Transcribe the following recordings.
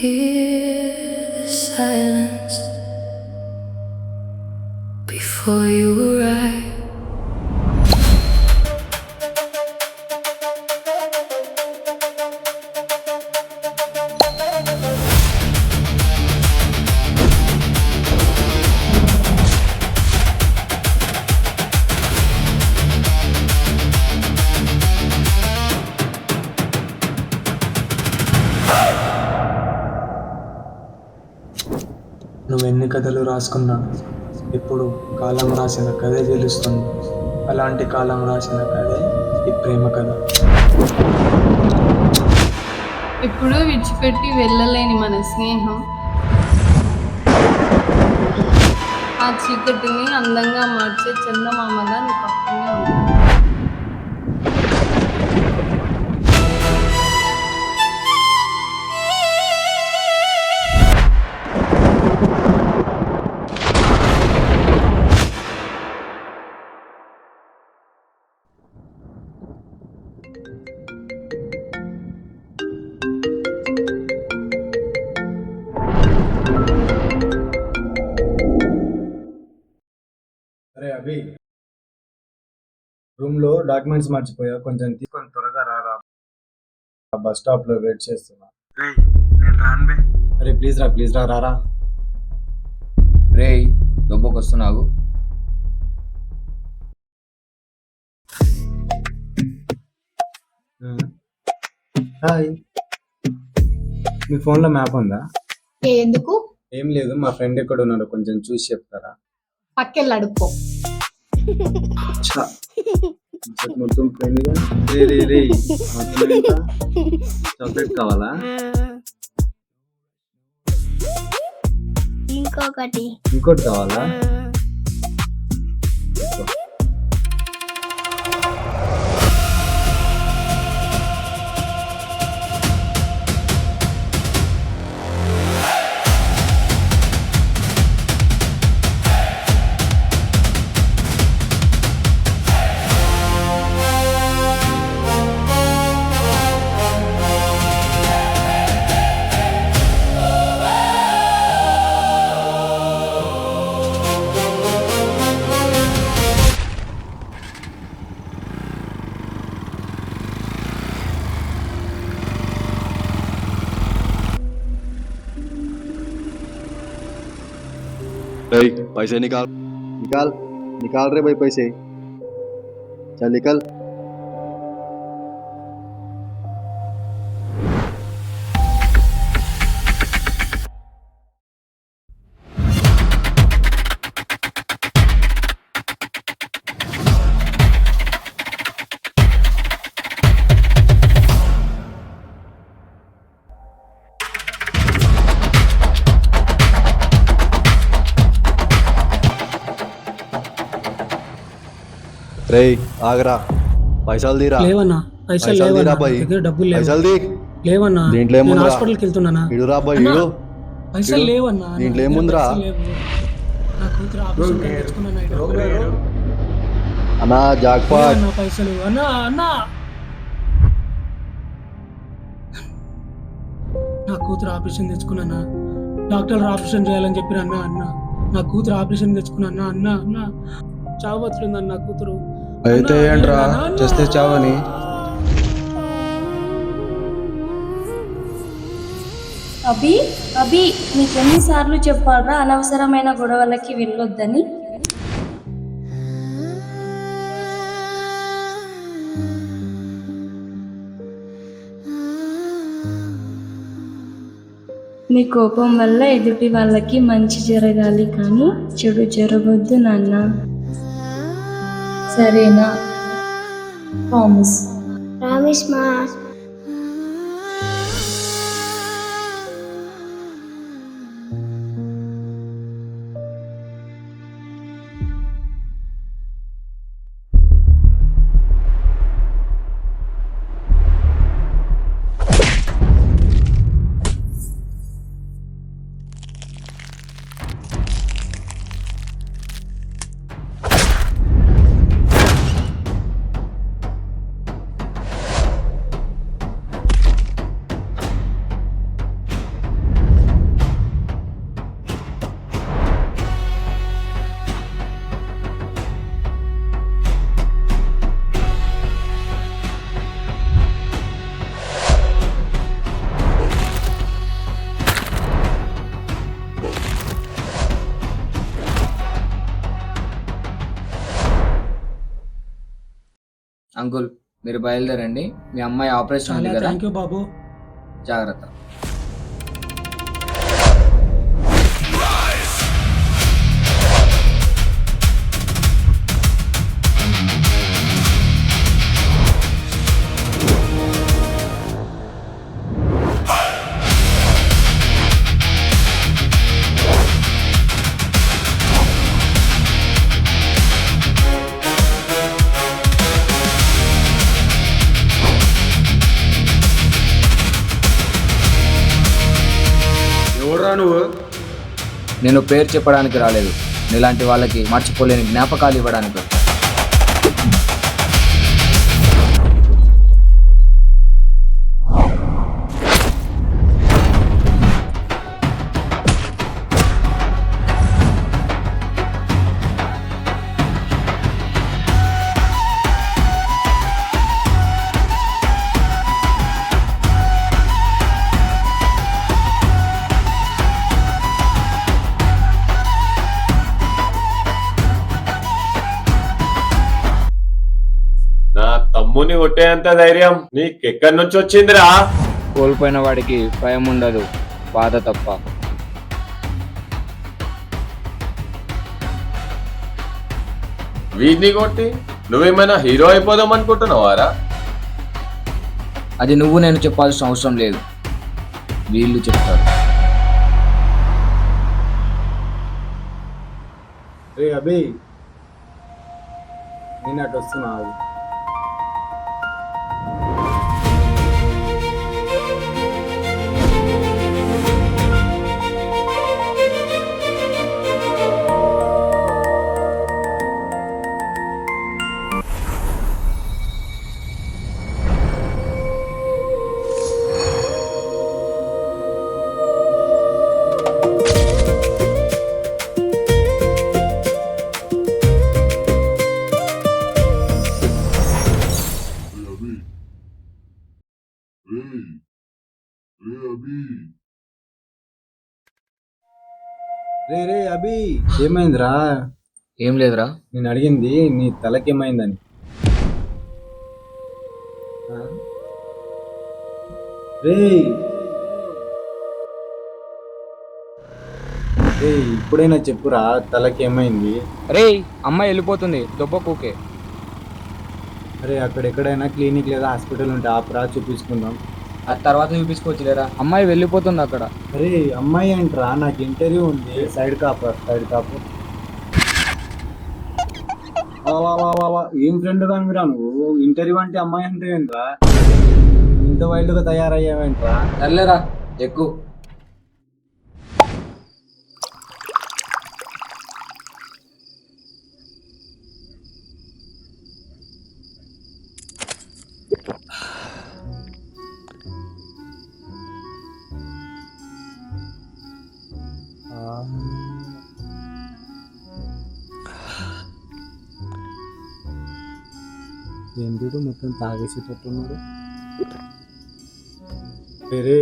hear the silence before you arrive. నువ్వు ఎన్ని కథలు రాసుకున్నా ఇప్పుడు కాలం రాసిన కథే తెలుస్తుంది. అలాంటి కాలం రాసిన కథే ఈ ప్రేమ కథ. ఎప్పుడూ విడిచిపెట్టి వెళ్ళలేని మన స్నేహం ఆ చీకటిని అందంగా మార్చే చందమామగా నీ పక్కనే ఉంది. అరే అభి, రూమ్లో డాక్యుమెంట్స్ మర్చిపోయా, కొంచెం తీసుకొని త్వరగా రారా. బస్ స్టాప్లో వెయిట్ చేస్తున్నా. నేను రాను బే. అరే ప్లీజ్ రా రారా. రేయ్ దొబ్బకు వస్తున్నావు. హాయ్, మీ ఫోన్లో మ్యాప్ ఉందా? ఎందుకు ఏం లేదు, మా ఫ్రెండ్ ఎక్కడ ఉన్నాడో కొంచెం చూసి చెప్తారా? పక్కెళ్ళి అడుక్కో. ఛా, మొత్తం పోయిందిగా. చాక్లెట్ కావాలా? ఇంకోటి కావాలా? पैसे निकाल निकाल निकाल रहे भाई पैसे। चल निकल। రే ఆగరా, పైసలు తీరా. లేవన్నా, పైసలు తీరా లేవన్నా, బాయ్, దగ్గర డబ్బులు లేవు. పైసలు తీ. లేవన్నా, దీంట్లో నేను ఏముందిరా? హాస్పిటల్కి వెళ్తున్నానా? ఇడురా బాయ్, అన్నా, ఇడు. పైసలు లేవన్నా, దీంట్లో ఏముందిరా? పైసలు లేవు. నా కూతురు ఆపరేషన్ చేయించుకున్నాను, ఈ డబ్బులు లేవు. అన్నా జాక్పాట్. లేవన్నా పైసలు. అన్నా అన్నా, నా కూతురు ఆపరేషన్ తెచ్చుకున్నానా? డాక్టర్లు ఆపరేషన్ చేయాలని చెప్పారు. అన్న అన్న నా కూతురు ఆపరేషన్ తెచ్చుకున్నా. అన్న అన్న చావు బతుకుందన్న నా కూతురు. అయితే ఏంట్రా, చేస్తే చావని. అభి అభి నీకు ఎన్నిసార్లు చెప్పాలరా అనవసరమైన గొడవలకి వెళ్ళొద్దని? నీ కోపం వల్ల ఎదుటి వాళ్ళకి మంచి జరగాలి కానీ చెడు జరగొద్దు నాన్న, సరేనా? ప్రామిస్. ప్రామిస్ మా. అంకుల్ మీరు బయలుదేరండి, మీ అమ్మాయి ఆపరేషన్ ఉంది చాలా కదా, థ్యాంక్ యూ బాబు. జాగ్రత్త. ఎవరురా నువ్వు? నేను పేరు చెప్పడానికి రాలేదు, నీలాంటి వాళ్ళకి మర్చిపోలేని జ్ఞాపకాలు ఇవ్వడానికి వచ్చాను. నా తమ్ముని కొట్టేంత ధైర్యం నీకెక్కడి నుంచి వచ్చిందిరా? కోల్పోయిన వాడికి భయం ఉండదు, బాధ తప్ప. వీడిని కొట్టి నువ్వేమైనా హీరో అయిపోదాం అనుకుంటున్నావారా? అది నువ్వు నేను చెప్పాల్సిన అవసరం లేదు, వీళ్ళు చెప్తారు. రే అభి, నేను అటు వస్తున్నా. రే రే అభి, ఏమైందిరా? ఏం లేదురా. నేను అడిగింది నీ తలకేమైందని. రే రే, ఇప్పుడైనా చెప్పురా, తలకేమైంది? రే అమ్మాయి వెళ్ళిపోతుంది, దొబ్బ కూకే. అరే అక్కడ ఎక్కడైనా క్లినిక్ లేదా హాస్పిటల్ ఉంటే ఆపరా, చూపించుకుందాం. ఆ తర్వాత చూపించుకోవచ్చు లేరా, అమ్మాయి వెళ్ళిపోతుంది అక్కడ. అరే అమ్మాయి అంటరా, నాకు ఇంటర్వ్యూ ఉంది. సైడ్ కాపు, సైడ్ కాపు. ఏం ఫ్రెండ్ దానిరా నువ్వు? ఇంటర్వ్యూ అంటే అమ్మాయి అంటే ఏంట్రా? ఇంత వైల్డ్గా తయారయ్యావేంట్రా? సర్లేరా, ఎక్కువ. ఎందుకు మొత్తం తాగేసేటట్టున్నాడు? రే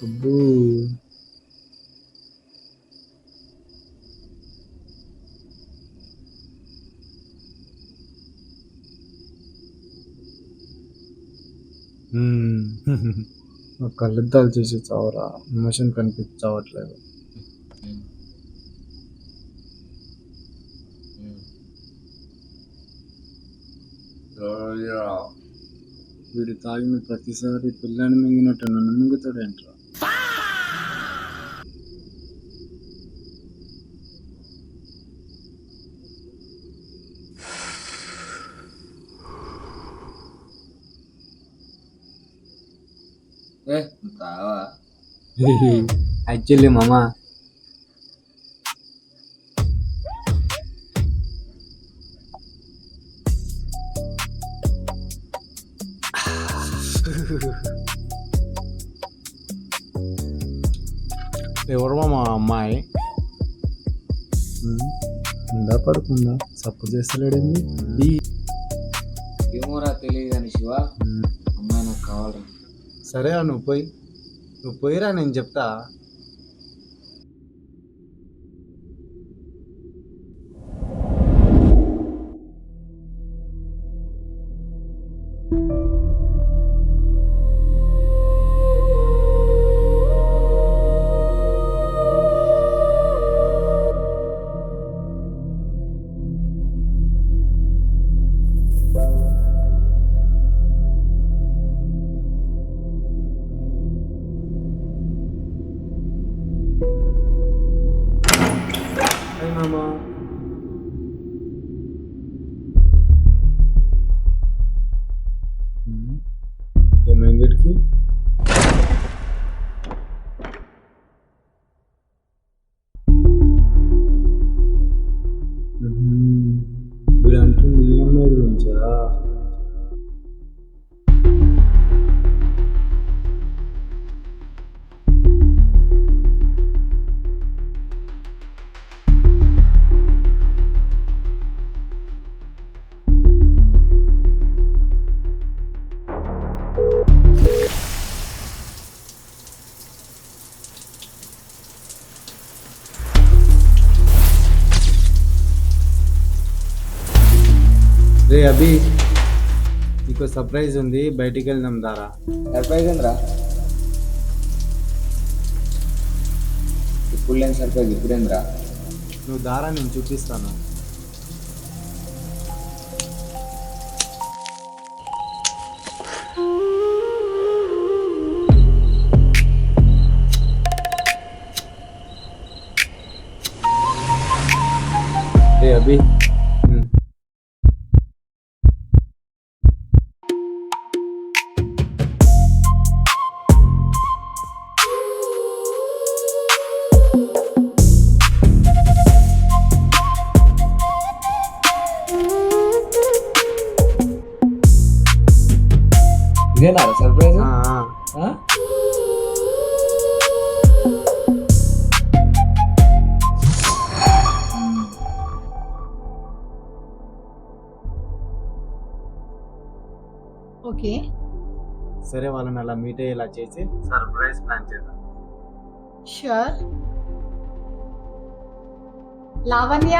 అబ్బో, కళ్ళద్దాలు చేసి చావరా, ఎమోషన్ కనిపించవట్లేదు. వీడు తాగిన ప్రతిసారి పిల్లని మింగినట్టు నన్ను మింగుతాడేంట్రా? యాక్చువల్లీ మామ, ఎవరు మా అమ్మాయి? ఉందా పడుకుందా సపోర్ట్ చేస్తలేడేంది ఈ ఏమోరా తెలియదు కానీ శివ, అమ్మాయి నాకు కావాలరా. సరేరా నువ్వు పోయిరా నేను చెప్తా. హాయ్ మామా. ఏమైంది వీడికి? వీడంటూ నీ అమ్మాయి గురించా? రే అభి, నీకు సర్ప్రైజ్ ఉంది, బయటికి వెళ్దాం దారా. సర్ప్రైజ్ ఏంద్రా? ఇప్పుడు లేని సర్ప్రైజ్ ఇప్పుడేంద్రా? నువ్వు దారా, నేను చూపిస్తాను. రే అభి, ఇదేనా సర్ప్రైజ్? ఓకే, సరే వాళ్ళని అలా మీట్ అయ్యేలా చేసి సర్ప్రైజ్ ప్లాన్ చేద్దాం. షూర్. లావణ్య,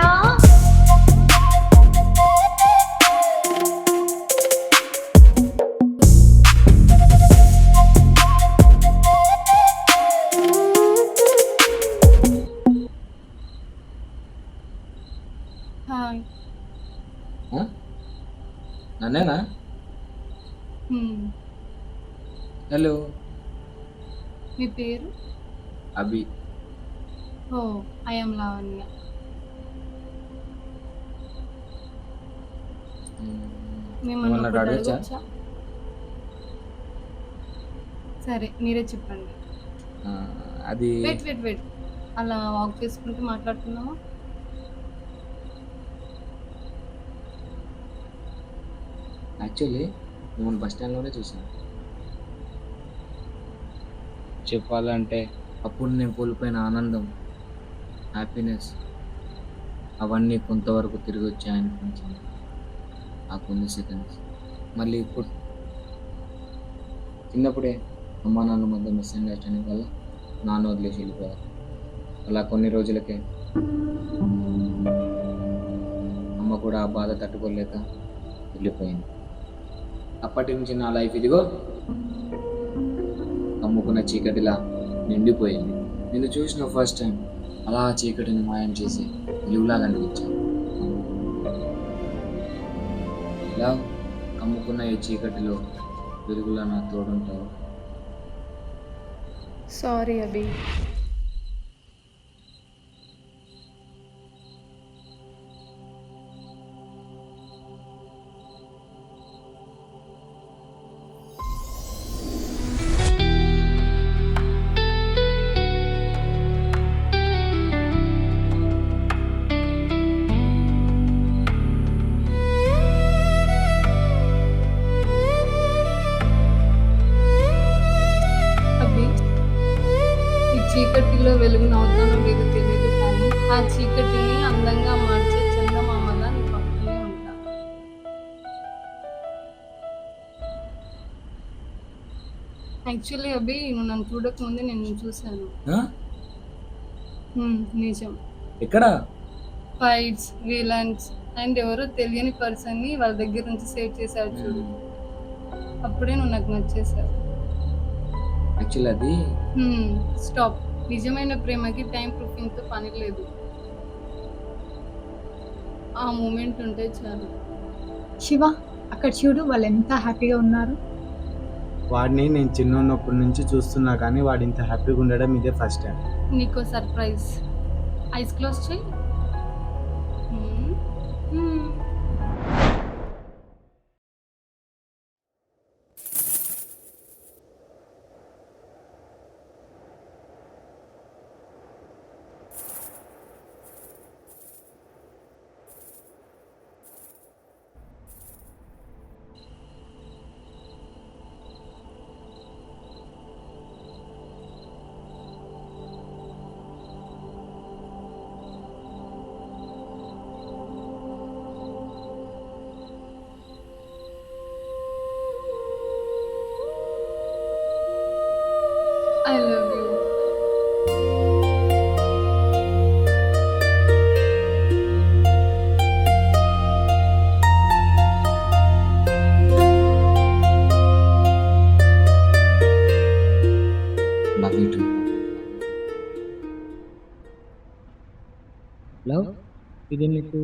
హాయ్. నన్నేనా? హలో, మీ పేరు? అభి. ఓ, ఐఎమ్ లావణ్య. మిమ్మల్ని ఏమన్నా ఒకటి అడగచ్చా? అడగొచ్చా? సరే, మీరే చెప్పండి. అది వెయిట్, అలా వాక్ చేసుకుంటూ మాట్లాడుతున్నామా? యాక్చువల్లీ మిమ్మల్ని బస్ స్టాండ్లోనే చూసాను. చెప్పాలంటే అప్పుడు నేను కోల్పోయిన ఆనందం, హ్యాపీనెస్ అవన్నీ కొంతవరకు తిరిగి వచ్చాయనిపించింది. ఆ కొన్ని సెకండ్స్ మళ్ళీ ఇప్పుడు చిన్నప్పుడే అమ్మా నాన్న మధ్య మిస్అండర్స్టాండింగ్ వల్ల నాన్న వదిలేసి వెళ్ళిపోయారు. అలా కొన్ని రోజులకే అమ్మ కూడా ఆ బాధ తట్టుకోలేక వెళ్ళిపోయింది. అప్పటి నుంచి నా లైఫ్ ఇదిగో అమ్ముకున్న చీకటిలా నిండిపోయింది. నిన్ను చూసిన ఫస్ట్ టైం అలా చీకటిని మాయం చేసి వెలుగులాగా అనిపించాను. ఇలా అమ్ముకున్న ఈ చీకటిలో వెలుగులా నా తోడుంటావు. సారీ అభి. చీకటిలో వెలుగునవుతానో లేదో తెలియదు, కానీ ఆ చీకటిని అందంగా మార్చే యాక్చువల్లీ అభి నువ్వు నన్ను చూడకముందే నేను నిన్ను చూశాను. ఆ? నిజం. ఎక్కడ? ఫైట్స్, విలన్స్ అండ్ ఎవరో తెలియని పర్సన్ని వాళ్ళ దగ్గర నుంచి సేవ్ చేశారు చూడు. అప్పుడే నువ్వు నాకు నచ్చేసావు. యాక్చువల్లీ అది స్టాప్. నిజమైన ప్రేమకి టైం ప్రూఫింగ్తో పని లేదు. ఆ మూమెంట్ ఉంటే చాలు. శివ, అక్కడ చూడు వాళ్ళు ఎంత హ్యాపీగా ఉన్నారు. వాడిని నేను చిన్న ఉన్నప్పటి నుంచి చూస్తున్నా కానీ వాడు ఇంత హ్యాపీగా ఉండడం ఇదే ఫస్ట్ టైం. నీకో సర్ప్రైజ్. ఐస్ క్లోజ్ చేయి. I love you. Love you two. Love ఇది నీకు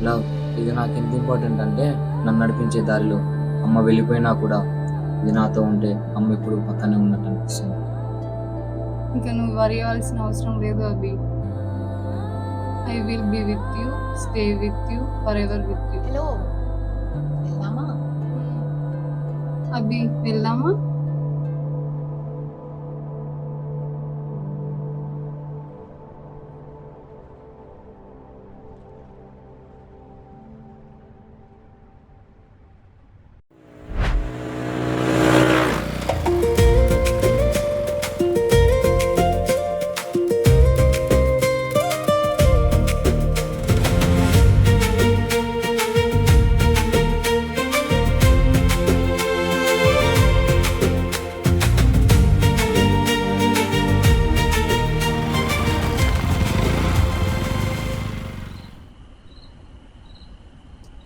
లవ్ ఇది నాకు ఎంత ఇంపార్టెంట్ అంటే నన్ను నడిపించే దారిలో అమ్మ వెళ్ళిపోయినా కూడా ఇది నాతో ఉంటే అమ్మ ఇప్పుడు పక్కనే ఉన్నట్టు అనిపిస్తుంది. ఇంకా నువ్వు వరి అవ్వాల్సిన అవసరం లేదు Abhi. I will be with you, stay with you, forever with you. Hello, వెళ్దామా? అభి వెళ్దామా?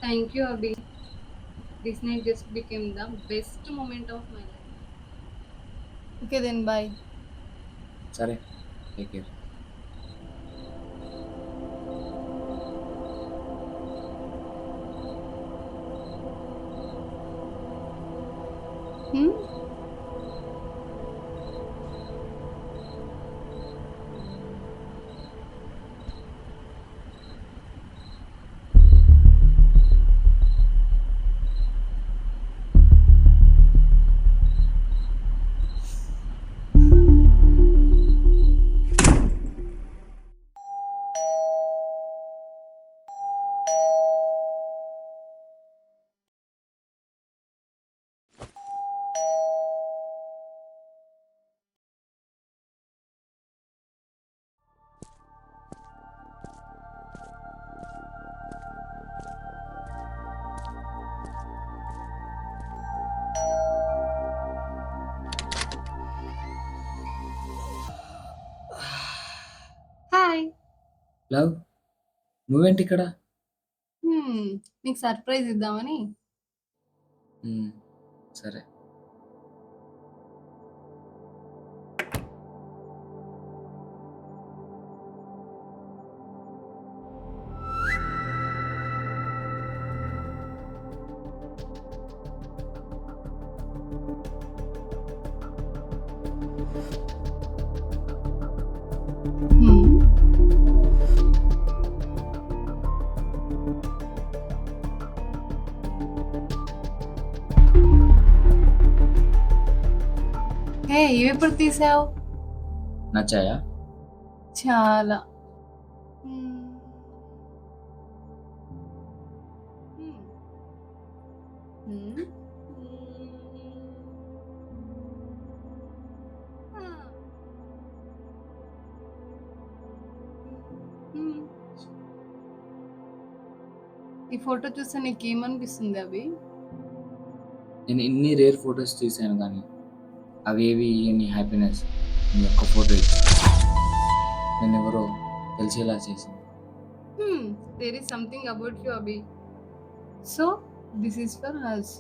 Thank you, Abhi. This night just became the best moment of my life. Okay, then bye. సరే, టేక్ కేర్. హాయ్. లవ్ నువ్వేంటి ఇక్కడ? నీకు surprise ఇద్దామని. సరే. హే, ఇవి ఎప్పుడు తీసావు? నచ్చాయా? చాలా. ఈ ఫోటో చూస్తే నీకేమనిపిస్తుంది అవి? నేను ఇన్ని రేర్ ఫొటోస్ తీసాను కానీ అవి ఏవి నీ హ్యాపీనెస్ నీ యొక్క ఫోటో ఇచ్చి నేను ఎవరో తెలిసేలా చేసింది. There is something about you Abhi. So this is for us.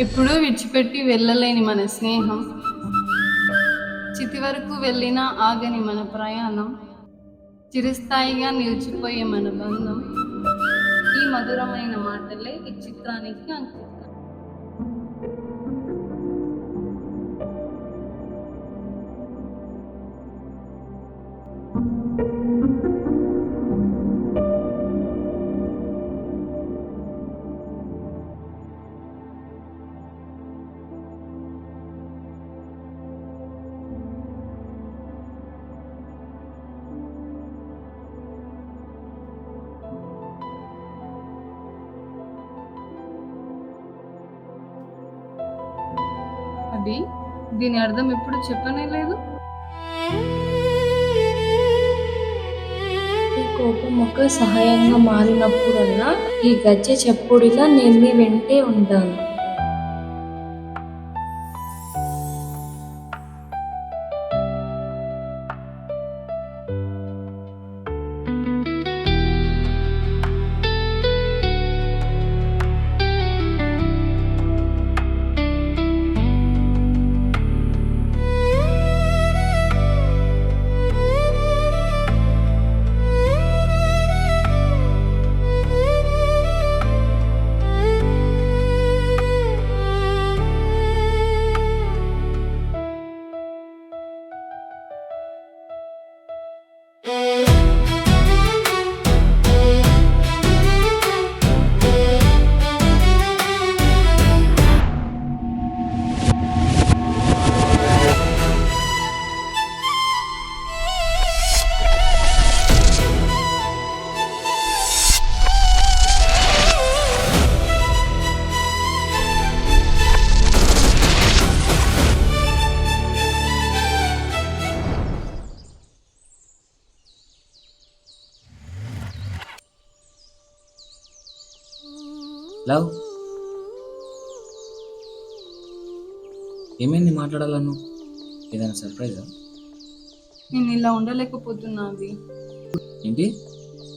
ఎప్పుడూ విడిచిపెట్టి వెళ్ళలేని మన స్నేహం, చితి వరకు వెళ్ళిన ఆగని మన ప్రయాణం, చిరస్థాయిగా నిలిచిపోయే మన బంధం, ఈ మధురమైన మాటలే ఈ చిత్రానికి అంకితం. అది దీని అర్థం ఎప్పుడు చెప్పనే లేదు. ఈ కోపం ఒక సహాయంగా మారినప్పుడల్లా ఈ గజ్జె చెప్పుడిలా నేను నీ వెంటే ఉంటాను. లవ్ ఏమైంది మాట్లాడాలను? ఏదైనా సర్ప్రైజా? నేను ఇలా ఉండలేకపోతున్నా అవి. ఏంటి?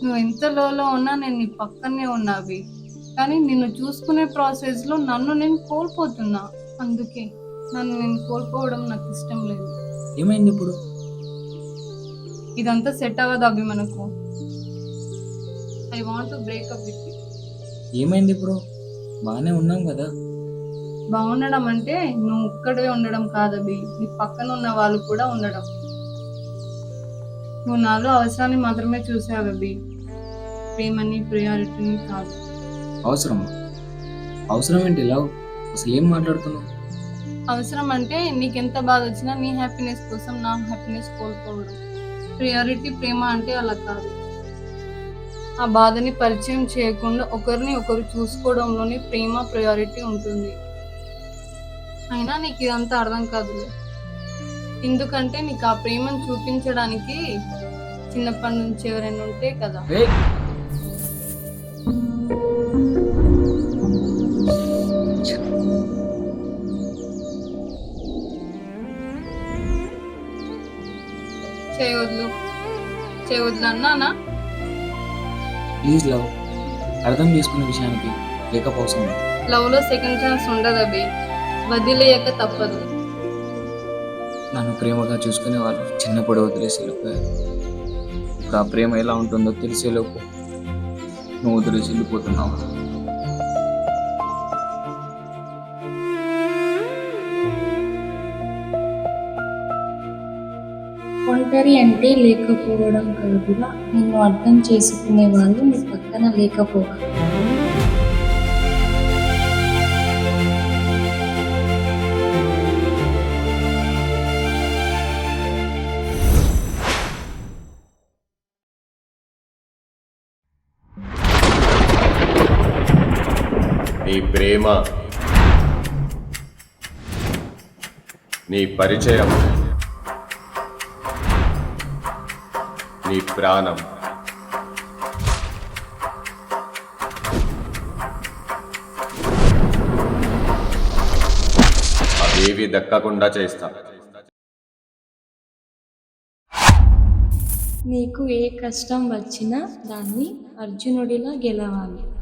నువ్వు ఎంత లోలో ఉన్నా నేను నీ పక్కనే ఉన్నావి, కానీ నిన్ను చూసుకునే ప్రాసెస్లో నన్ను నేను కోల్పోతున్నా. అందుకే నన్ను నేను కోల్పోవడం నాకు ఇష్టం లేదు. ఏమైంది ఇప్పుడు? ఇదంతా సెట్ అవ్వదు అభి మనకు. I want to breakup with you. ఏమైంది ఇప్పుడు? బాగానే ఉన్నాం కదా. బాగుండడం అంటే నువ్వు ఒక్కడే ఉండడం కాదభి, నీ పక్కన ఉన్న వాళ్ళు కూడా ఉండడం. నువ్వు నాలో అవసరాన్ని మాత్రమే చూసావు అభి, ప్రేమని ప్రయారిటీని కాదు. అవసరమా? అవసరం ఏంటి లవ్? అసలు ఏం మాట్లాడుతున్నావు? అవసరం అంటే నీకెంత బాధ వచ్చినా నీ హ్యాపీనెస్ కోసం నా హ్యాపీనెస్ కోల్పోవడం. ప్రయారిటీ ప్రేమ అంటే అలా కాదు. ఆ బాధని పరిచయం చేయకుండా ఒకరిని ఒకరు చూసుకోవడంలోనే ప్రేమ ప్రయారిటీ ఉంటుంది. అయినా నీకు ఇదంతా అర్థం కాదులే, ఎందుకంటే నీకు ఆ ప్రేమను చూపించడానికి చిన్నప్పటి నుంచి ఎవరైనా ఉంటే కదా. చేయవద్దు అన్నానా? ప్లీజ్ లవ్, అర్థం చేసుకునే విషయానికి లేకపోవసం. లవ్ లో సెకండ్ ఛాన్స్ ఉండదు అభి, వదిలేయక తప్పదు. నన్ను ప్రేమగా చూసుకునే వాళ్ళు చిన్నప్పుడు వదిలేసి వెళ్ళిపోయారు. ఇప్పుడు ఆ ప్రేమ ఎలా ఉంటుందో తెలిసేలోపు నువ్వు వదిలేసి వెళ్ళిపోతున్నావు. ఒంటరి అంటే లేకపోవడం కాదురా, నిన్ను అర్థం చేసుకునే వాళ్ళు నీ పక్కన లేకపోవడం. నీ ప్రేమ, నీ పరిచయం నీ ప్రాణం. అవేవి దక్కకుండా చేస్తా. నీకు ఏ కష్టం వచ్చినా దాన్ని అర్జునుడిలా గెలవాలి.